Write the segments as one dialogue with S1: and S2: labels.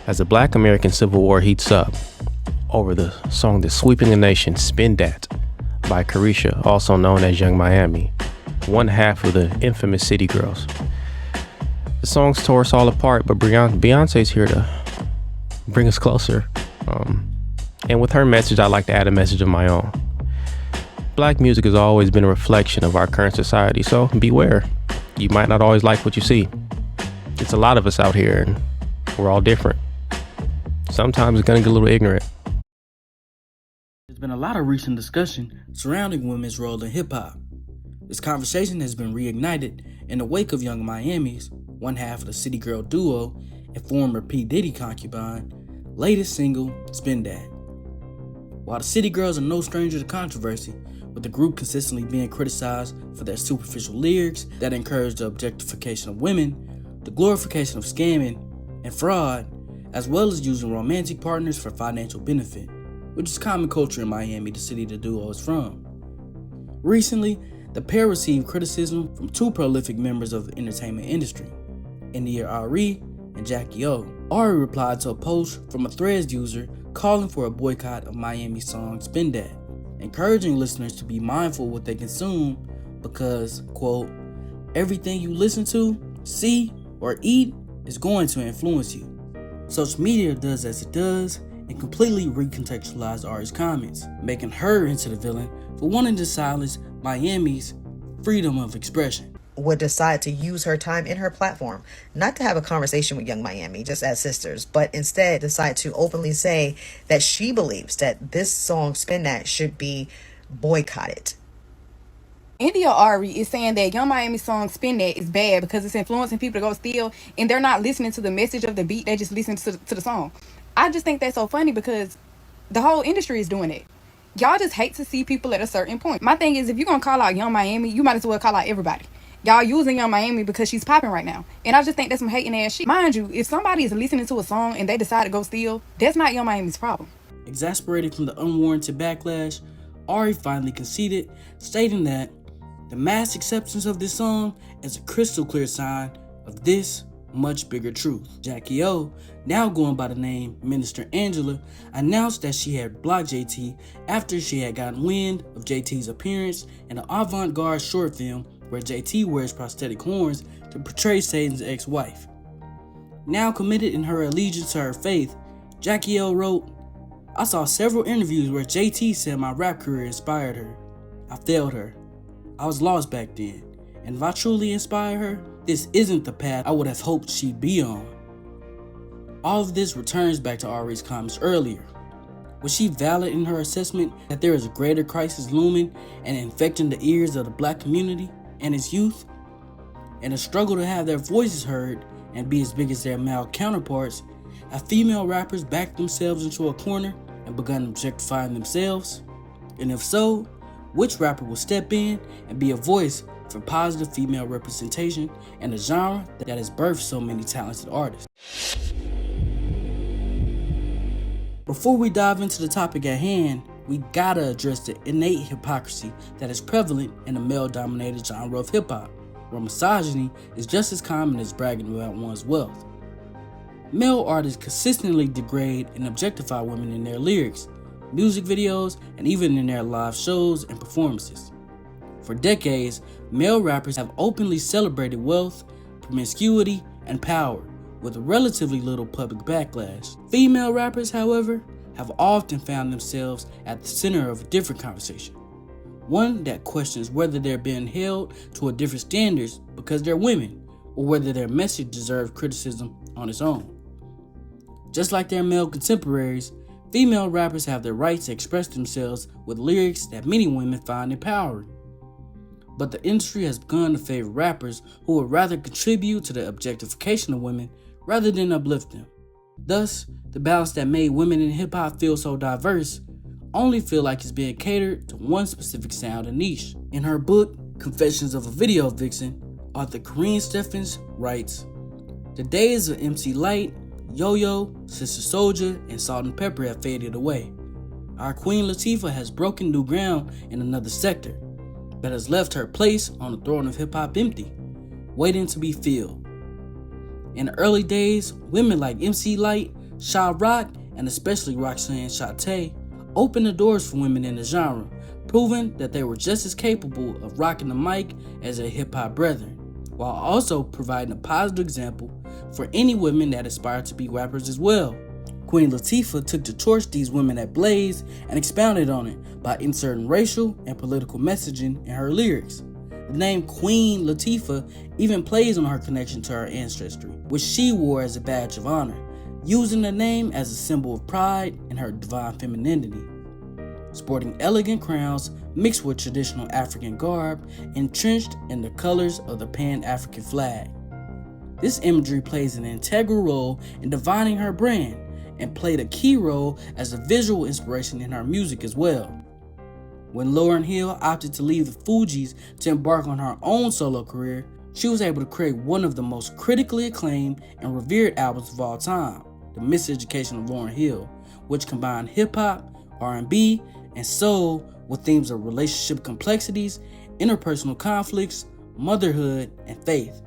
S1: As the Black American Civil War heats up over the song that's sweeping the nation, Spin Dat, by Caresha, also known as Young Miami, one half of the infamous City Girls. The songs tore us all apart, but Beyonce's here to bring us closer. And with her message, I like to add a message of my own. Black music has always been a reflection of our current society, so beware. You might not always like what you see. It's a lot of us out here, and we're all different. Sometimes it's gonna get a little ignorant.
S2: There's been a lot of recent discussion surrounding women's role in hip-hop. This conversation has been reignited in the wake of Young Miami's, one half of the City Girl duo and former P. Diddy concubine, latest single, Spin Dat. While the City Girls are no stranger to controversy, with the group consistently being criticized for their superficial lyrics that encourage the objectification of women, the glorification of scamming and fraud, as well as using romantic partners for financial benefit, which is common culture in Miami, the city the duo is from. Recently, the pair received criticism from two prolific members of the entertainment industry, India Ari and Jackie O. Ari replied to a post from a Threads user calling for a boycott of Miami's song Spin Dat, encouraging listeners to be mindful of what they consume because, quote, everything you listen to, see, or eat is going to influence you. Social media does as it does and completely recontextualized Ari's comments, making her into the villain for wanting to silence Miami's freedom of expression.
S3: Would decide to use her time in her platform, not to have a conversation with Young Miami just as sisters, but instead decide to openly say that she believes that this song Spin Dat should be boycotted.
S4: India Ari is saying that Young Miami's song Spin Dat is bad because it's influencing people to go steal, and they're not listening to the message of the beat, they just listen to the song. I just think that's so funny because the whole industry is doing it. Y'all just hate to see people at a certain point. My thing is, if you're gonna call out Young Miami, you might as well call out everybody. Y'all using Young Miami because she's popping right now. And I just think that's some hating ass shit. Mind you, if somebody is listening to a song and they decide to go steal, that's not Young Miami's problem.
S2: Exasperated from the unwarranted backlash, Ari finally conceded, stating that the mass acceptance of this song is a crystal clear sign of this much bigger truth. Jackie O, now going by the name Minister Angela, announced that she had blocked JT after she had gotten wind of JT's appearance in an avant-garde short film where JT wears prosthetic horns to portray Satan's ex-wife. Now committed in her allegiance to her faith, Jackie O wrote, I saw several interviews where JT said my rap career inspired her. I failed her. I was lost back then. And if I truly inspire her, this isn't the path I would have hoped she'd be on. All of this returns back to Ari's comments earlier. Was she valid in her assessment that there is a greater crisis looming and infecting the ears of the Black community and its youth? In a struggle to have their voices heard and be as big as their male counterparts, have female rappers backed themselves into a corner and begun objectifying themselves? And if so, which rapper will step in and be a voice for positive female representation in a genre that has birthed so many talented artists? Before we dive into the topic at hand, we gotta address the innate hypocrisy that is prevalent in the male-dominated genre of hip-hop, where misogyny is just as common as bragging about one's wealth. Male artists consistently degrade and objectify women in their lyrics, music videos, and even in their live shows and performances. For decades, male rappers have openly celebrated wealth, promiscuity, and power, with relatively little public backlash. Female rappers, however, have often found themselves at the center of a different conversation, one that questions whether they're being held to a different standards because they're women, or whether their message deserves criticism on its own. Just like their male contemporaries, female rappers have the right to express themselves with lyrics that many women find empowering. But the industry has begun to favor rappers who would rather contribute to the objectification of women rather than uplift them. Thus, the balance that made women in hip-hop feel so diverse only feel like it's being catered to one specific sound and niche. In her book, Confessions of a Video Vixen, author Corinne Steffens writes, the days of MC Lyte, Yo-Yo, Sister Souljah, and Salt and Pepper have faded away. Our Queen Latifah has broken new ground in another sector, but has left her place on the throne of hip-hop empty, waiting to be filled. In the early days, women like MC Lyte, Shy Rock, and especially Roxane Shante, opened the doors for women in the genre, proving that they were just as capable of rocking the mic as their hip-hop brethren, while also providing a positive example for any women that aspire to be rappers as well. Queen Latifah took the torch these women had blazed and expounded on it by inserting racial and political messaging in her lyrics. The name Queen Latifah even plays on her connection to her ancestry, which she wore as a badge of honor, using the name as a symbol of pride in her divine femininity. Sporting elegant crowns mixed with traditional African garb, entrenched in the colors of the Pan-African flag. This imagery plays an integral role in defining her brand and played a key role as a visual inspiration in her music as well. When Lauryn Hill opted to leave the Fugees to embark on her own solo career, she was able to create one of the most critically acclaimed and revered albums of all time, The Miseducation of Lauryn Hill, which combined hip-hop, R&B, and soul with themes of relationship complexities, interpersonal conflicts, motherhood, and faith.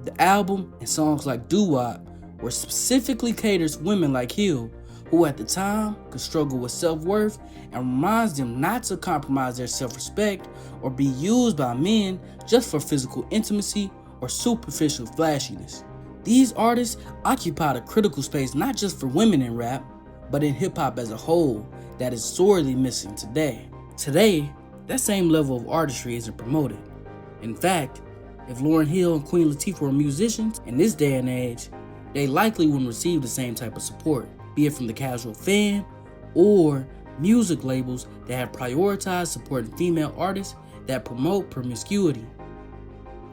S2: The album and songs like Doo-Wop were specifically catered to women like Hill, who at the time could struggle with self-worth, and reminds them not to compromise their self-respect or be used by men just for physical intimacy or superficial flashiness. These artists occupied a critical space not just for women in rap, but in hip-hop as a whole that is sorely missing today. Today, that same level of artistry isn't promoted. In fact, if Lauryn Hill and Queen Latifah were musicians in this day and age, they likely wouldn't receive the same type of support, be it from the casual fan or music labels that have prioritized supporting female artists that promote promiscuity.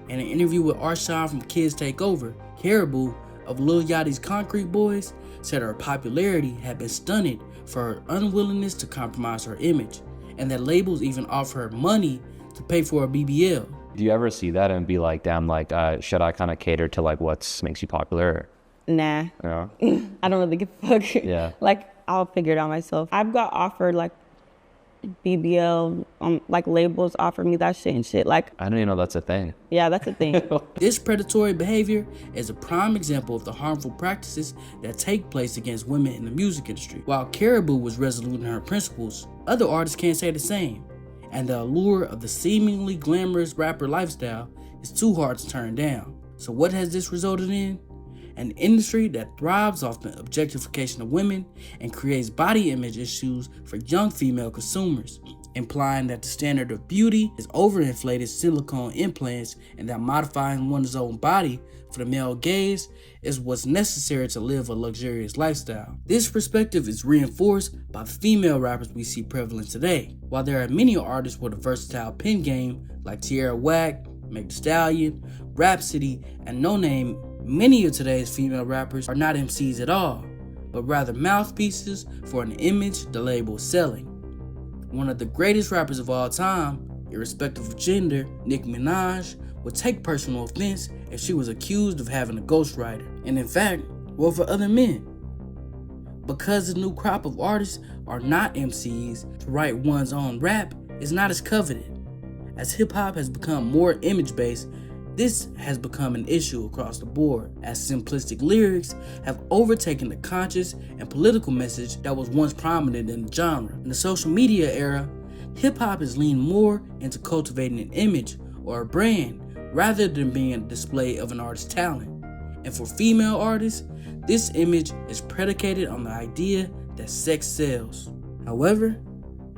S2: In an interview with Arshawn from Kids Take Over, Caribou of Lil Yachty's Concrete Boys said her popularity had been stunted for her unwillingness to compromise her image, and that labels even offer her money to pay for a BBL.
S5: Do you ever see that and be like, damn, like, should I kind of cater to like what makes you popular?
S6: Nah.
S5: Yeah.
S6: I don't really give a fuck.
S5: Yeah.
S6: Like, I'll figure it out myself. I've got offered like BBL, like labels offer me that shit and shit. Like,
S5: I didn't even know that's a thing.
S6: yeah, that's a thing.
S2: This predatory behavior is a prime example of the harmful practices that take place against women in the music industry. While Caribou was resolute in her principles, other artists can't say the same, and the allure of the seemingly glamorous rapper lifestyle is too hard to turn down. So what has this resulted in? An industry that thrives off the objectification of women and creates body image issues for young female consumers, implying that the standard of beauty is overinflated silicone implants and that modifying one's own body for the male gaze is what's necessary to live a luxurious lifestyle. This perspective is reinforced by the female rappers we see prevalent today. While there are many artists with a versatile pen game like Tierra Whack, Meg Thee Stallion, Rhapsody, and No Name, many of today's female rappers are not MCs at all, but rather mouthpieces for an image the label is selling. One of the greatest rappers of all time, irrespective of gender, Nicki Minaj, would take personal offense if she was accused of having a ghostwriter, and in fact, wrote for other men. Because the new crop of artists are not MCs, to write one's own rap is not as coveted. As hip-hop has become more image-based, this has become an issue across the board, as simplistic lyrics have overtaken the conscious and political message that was once prominent in the genre. In the social media era, hip-hop has leaned more into cultivating an image or a brand rather than being a display of an artist's talent. And for female artists, this image is predicated on the idea that sex sells. However,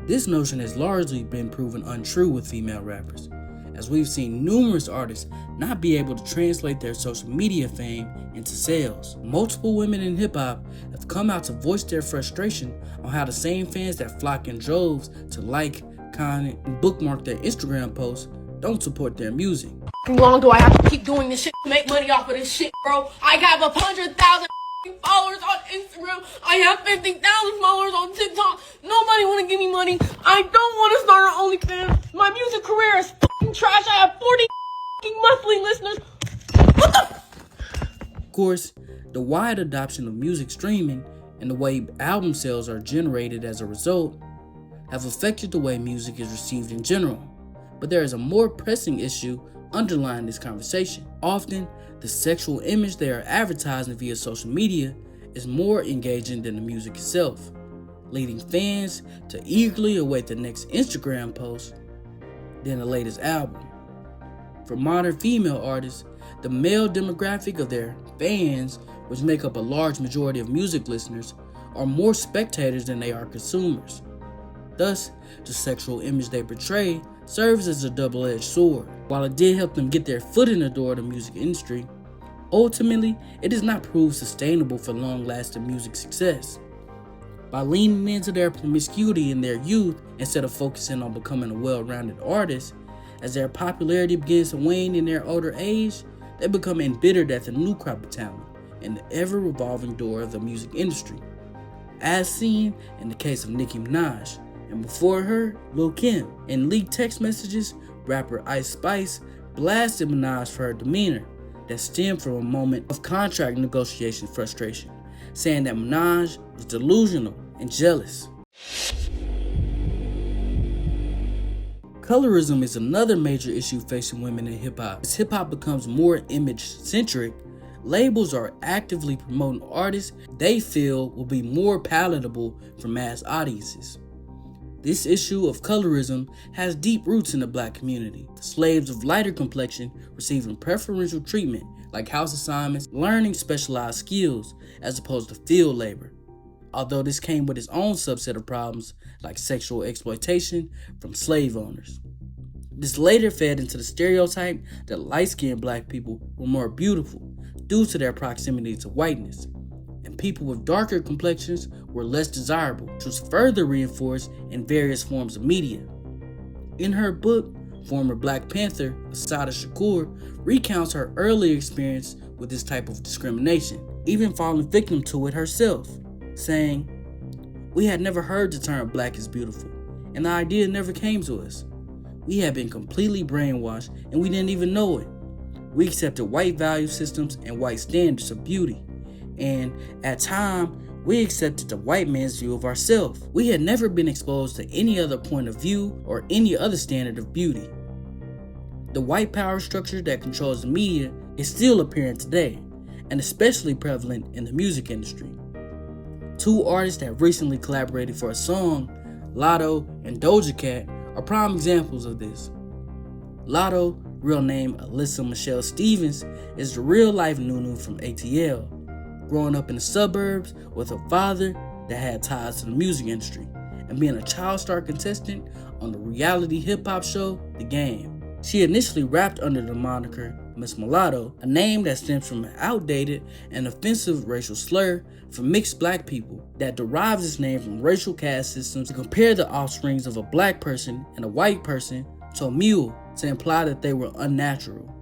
S2: this notion has largely been proven untrue with female rappers, as we've seen numerous artists not be able to translate their social media fame into sales. Multiple women in hip-hop have come out to voice their frustration on how the same fans that flock in droves to like, comment, and bookmark their Instagram posts don't support their music.
S7: How long do I have to keep doing this shit to make money off of this shit, bro? I have 100,000 followers on Instagram. I have 50,000 followers on TikTok. Nobody want to give me money. I don't want to start an OnlyFans. My music career is fucking trash. I have 40 monthly listeners. What the?
S2: Of course, the wide adoption of music streaming and the way album sales are generated as a result have affected the way music is received in general. But there is a more pressing issue underlying this conversation. Often, the sexual image they are advertising via social media is more engaging than the music itself, leading fans to eagerly await the next Instagram post than the latest album. For modern female artists, the male demographic of their fans, which make up a large majority of music listeners, are more spectators than they are consumers. Thus, the sexual image they portray serves as a double-edged sword. While it did help them get their foot in the door of the music industry, ultimately, it does not prove sustainable for long-lasting music success. By leaning into their promiscuity in their youth instead of focusing on becoming a well-rounded artist, as their popularity begins to wane in their older age, they become embittered at the new crop of talent and the ever-revolving door of the music industry, as seen in the case of Nicki Minaj, and before her, Lil' Kim. In leaked text messages, rapper Ice Spice blasted Minaj for her demeanor that stemmed from a moment of contract negotiation frustration, saying that Minaj was delusional and jealous. Colorism is another major issue facing women in hip-hop. As hip-hop becomes more image-centric, labels are actively promoting artists they feel will be more palatable for mass audiences. This issue of colorism has deep roots in the black community. Slaves of lighter complexion receiving preferential treatment like house assignments, learning specialized skills as opposed to field labor. Although this came with its own subset of problems like sexual exploitation from slave owners. This later fed into the stereotype that light-skinned black people were more beautiful due to their proximity to whiteness, and people with darker complexions were less desirable, which was further reinforced in various forms of media. In her book, former Black Panther Assata Shakur recounts her early experience with this type of discrimination, even falling victim to it herself, saying, "We had never heard the term black is beautiful, and the idea never came to us. We had been completely brainwashed and we didn't even know it. We accepted white value systems and white standards of beauty, and at times we accepted the white man's view of ourselves. We had never been exposed to any other point of view or any other standard of beauty. The white power structure that controls the media is still apparent today, and especially prevalent in the music industry." Two artists that recently collaborated for a song, Lyte and Doja Cat, are prime examples of this. Lyte, real name Alyssa Michelle Stevens, is the real-life Nunu from ATL, growing up in the suburbs with a father that had ties to the music industry, and being a child star contestant on the reality hip-hop show, The Game. She initially rapped under the moniker Miss Mulatto, a name that stems from an outdated and offensive racial slur for mixed black people that derives its name from racial caste systems to compare the offsprings of a black person and a white person to a mule to imply that they were unnatural,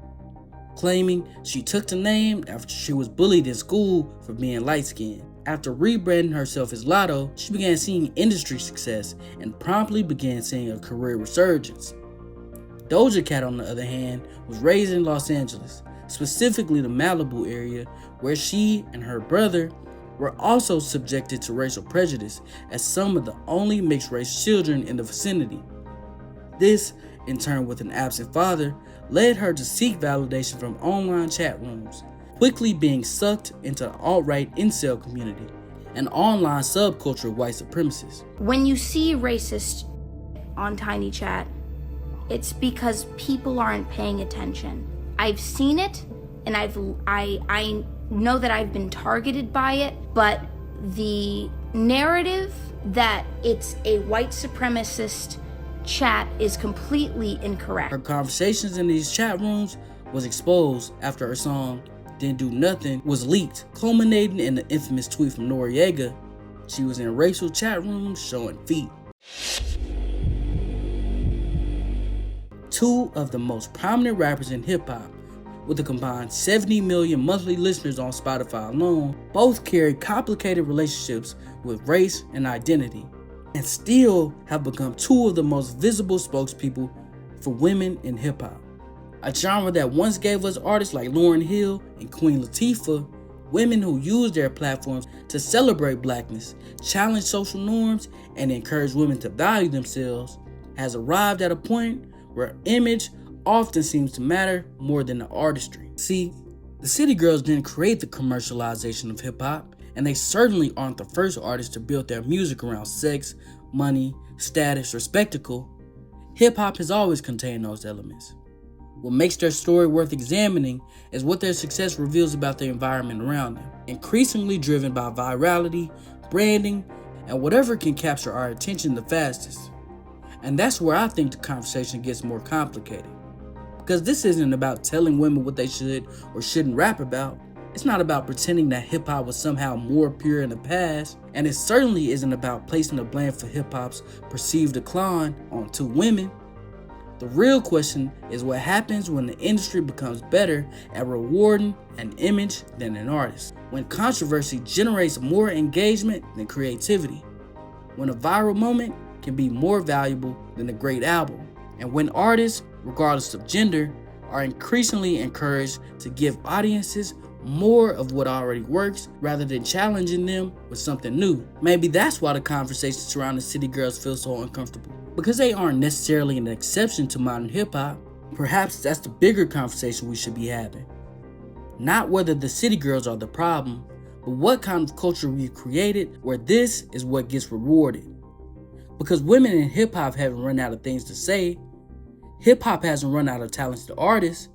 S2: claiming she took the name after she was bullied in school for being light-skinned. After rebranding herself as Lyte, she began seeing industry success and promptly began seeing a career resurgence. Doja Cat, on the other hand, was raised in Los Angeles, specifically the Malibu area, where she and her brother were also subjected to racial prejudice as some of the only mixed-race children in the vicinity. This, in turn with an absent father, led her to seek validation from online chat rooms, quickly being sucked into the alt-right incel community, an online subculture of white supremacists.
S8: When you see racist on Tiny Chat, it's because people aren't paying attention. I've seen it, and I know that I've been targeted by it, but the narrative that it's a white supremacist chat is completely incorrect.
S2: Her conversations in these chat rooms was exposed after her song Didn't Do Nothing was leaked, culminating in the infamous tweet from Noriega. She was in racial chat rooms showing feet. Two of the most prominent rappers in hip-hop, with a combined 70 million monthly listeners on Spotify alone, both carry complicated relationships with race and identity, and still have become two of the most visible spokespeople for women in hip-hop. A genre that once gave us artists like Lauryn Hill and Queen Latifah, women who use their platforms to celebrate blackness, challenge social norms, and encourage women to value themselves, has arrived at a point where image often seems to matter more than the artistry. See, the City Girls didn't create the commercialization of hip-hop, And they certainly aren't the first artists to build their music around sex, money, status, or spectacle. Hip-hop has always contained those elements. What makes their story worth examining is what their success reveals about the environment around them, increasingly driven by virality, branding, and whatever can capture our attention the fastest. And that's where I think the conversation gets more complicated. Because this isn't about telling women what they should or shouldn't rap about. It's not about pretending that hip-hop was somehow more pure in the past, and it certainly isn't about placing the blame for hip-hop's perceived decline on two women. The real question is what happens when the industry becomes better at rewarding an image than an artist. When controversy generates more engagement than creativity. When a viral moment can be more valuable than a great album. And when artists, regardless of gender, are increasingly encouraged to give audiences more of what already works rather than challenging them with something new. Maybe that's why the conversations surrounding city girls feel so uncomfortable. Because they aren't necessarily an exception to modern hip-hop. Perhaps that's the bigger conversation we should be having. Not whether the city girls are the problem, but what kind of culture we've created where this is what gets rewarded. Because women in hip-hop haven't run out of things to say. Hip-hop hasn't run out of talented artists.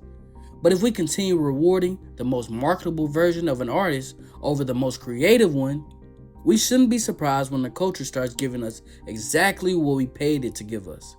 S2: But if we continue rewarding the most marketable version of an artist over the most creative one, we shouldn't be surprised when the culture starts giving us exactly what we paid it to give us.